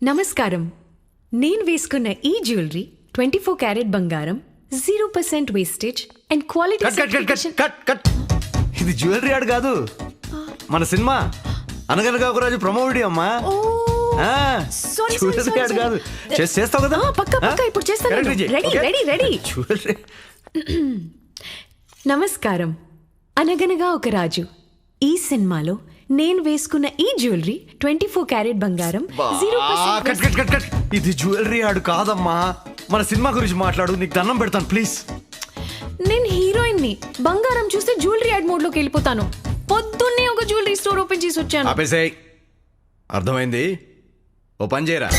నమస్కారం. నేను వేసుకున్న ఈ జ్యువెలరీ 24 క్యారెట్ బంగారం, 0% వేస్టేజ్ అండ్ క్వాలిటీ సర్టిఫికేషన్. ఇది జ్యువెలరీ ఆడు కాదు, మన సినిమా అనగనగా ఒక రాజు ప్రమో వీడియో అమ్మా. జ్యువెలరీ ఆడు కాదు, చేస్తావు కదా. పక్క ఇప్పుడు చేస్తాను. రెడీ. నమస్కారం. అనగనగా ఒక రాజు ఈ సినిమాలో నేను వేసుకున్న ఈ జ్యువెలరీ 24 క్యారెట్ బంగారం, 0%. ఇది జ్యువెలరీ ఆడు కాదమ్మా, మన సినిమా గురించి మాట్లాడు. నీకు దండం పెడతాను ప్లీజ్. నేను హీరోయిన్ ని. బంగారం చూస్తే జ్యువెలరీ యాడ్ మోడ్ లోకి వెళ్ళిపోతాను. పొద్దున్నే ఒక జ్యువెలరీ స్టోర్ ఓపెన్ చేసి వచ్చాను. ఆపేసేయ్, అర్థమైంది. ఓ పని చేయరా.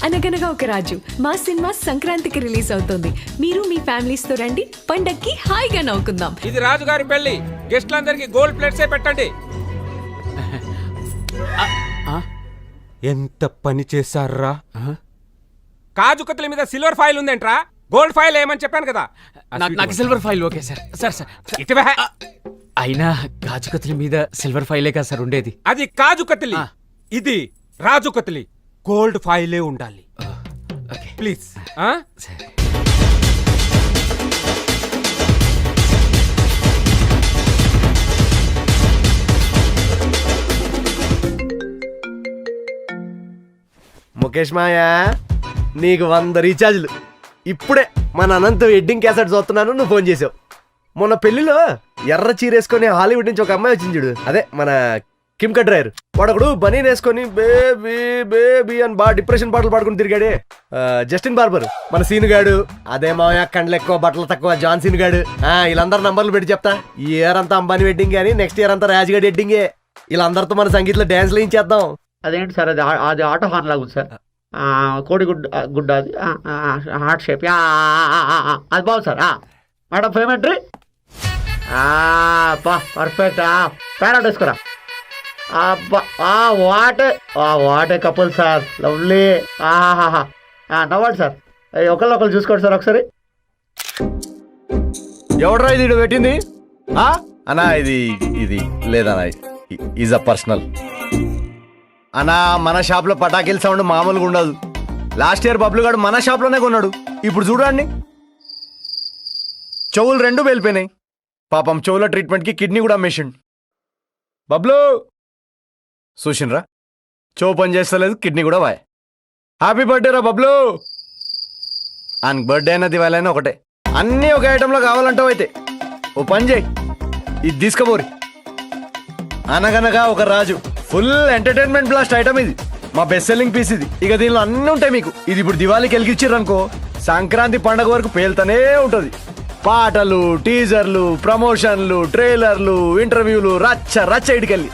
అనగనగా ఒక రాజు మా సినిమా సంక్రాంతికి రిలీజ్ అవుతుంది. మీరు మీ ఫ్యామిలీస్ తో రండి, పండక్కి హాయిగా నవ్వుకుందాం. ఇది రాజుగారి పెళ్లి. గెస్ట్లందరికి గోల్డ్ ప్లేట్సే పెట్టండి. ఎంత పని చేశారా? కాజు కత్తుల మీద సిల్వర్ ఫాయిల్ ఉందేంట్రా? గోల్డ్ ఫాయిల్ ఏమని చెప్పాను కదా. నాకు సిల్వర్ ఫైల్ ఓకే సార్. ఇటువే. అయినా గాజు కత్తుల మీద సిల్వర్ ఫైలే కదా సార్ ఉండేది. అది కాజు కత్తిలి, ఇది రాజు కత్తిలి. గోల్డ్ ఫాయిలే ఉండాలి ప్లీజ్. ముఖేష్ మాయా, నీకు 100 రీఛార్జ్లు. ఇప్పుడే మన అనంత వెడ్డింగ్ క్యాసెట్ చూస్తున్నాను, నువ్వు ఫోన్ చేసావు. మొన్న పెళ్లిలో ఎర్ర చీరేసుకొని హాలీవుడ్ నుంచి ఒక అమ్మాయి వచ్చింది చూడు, అదే మన కిమ్ కట్రాయర్. వాడొకడు బనీన్ వేసుకొని బేబీ బేబీ అని బాగా డిప్రెషన్ పాటలు పాడుకుని తిరిగాడే, జస్టిన్ బార్బర్. మన సీన్ గాడు అదే మాయా, కండ్లు ఎక్కువ బట్టలు తక్కువ జాన్ సీన్ గాడు. వీళ్ళందరూ నంబర్లు పెట్టి చెప్తా. ఈ ఇయర్ అంతా అంబానీ వెడ్డింగ్ కానీ నెక్స్ట్ ఇయర్ అంతా రాజుగాడి వెడ్డింగే. వీళ్ళందరితో మన సంగీతంలో డ్యాన్స్లు ఏం చేద్దాం. అదేంటి సార్, అది ఆటో హార్న్ లాగా ఉంది సార్. కోడిగుడ్డ అది హార్ట్ షేప్ అది బాగుంది sir. Madam payment perfect. Parrot వేసుకోరా. What a couple sir, lovely. నవ్వండి సార్, ఒకళ్ళు చూసుకోండి సార్ ఒకసారి. ఎవడరా ఇది పెట్టింది అన్నా? ఇది లేదన్నా, ఈజ్ అ పర్సనల్ అన్నా. మన షాప్ లో పటాకీల సౌండ్ మామూలుగా ఉండదు. లాస్ట్ ఇయర్ బబ్లు గారు మన షాప్ లోనే కొన్నాడు. ఇప్పుడు చూడండి, చెవులు 2 వెళ్ళిపోయినాయి. పాపం చెవుల ట్రీట్మెంట్ కి కిడ్నీ కూడా అమ్మేసిండు. బబ్లు చూసినరా, చెవు పని చేస్తలేదు, కిడ్నీ కూడా వాయ్. హ్యాపీ బర్త్డే రా బబ్లు. ఆయనకు బర్త్డే అయినా దివాళీ అయినా ఒకటే. అన్నీ ఒక ఐటెంలో కావాలంటావు. అయితే ఓ పని చేయి, ఇది తీసుకుపోరి. అనగనగా ఒక రాజు ఫుల్ ఎంటర్టైన్మెంట్ బ్లాస్ట్ ఐటమ్ ఇది. మా బెస్ట్ సెల్లింగ్ పీస్ ఇది. ఇక దీనిలో అన్నీ ఉంటాయి మీకు. ఇది ఇప్పుడు దివాళీకి వెలిగించారు అనుకో, సంక్రాంతి పండగ వరకు పేలుతూనే ఉంటది. పాటలు, టీజర్లు, ప్రమోషన్లు, ట్రైలర్లు, ఇంటర్వ్యూలు, రచ్చ ఇటుకెళ్ళి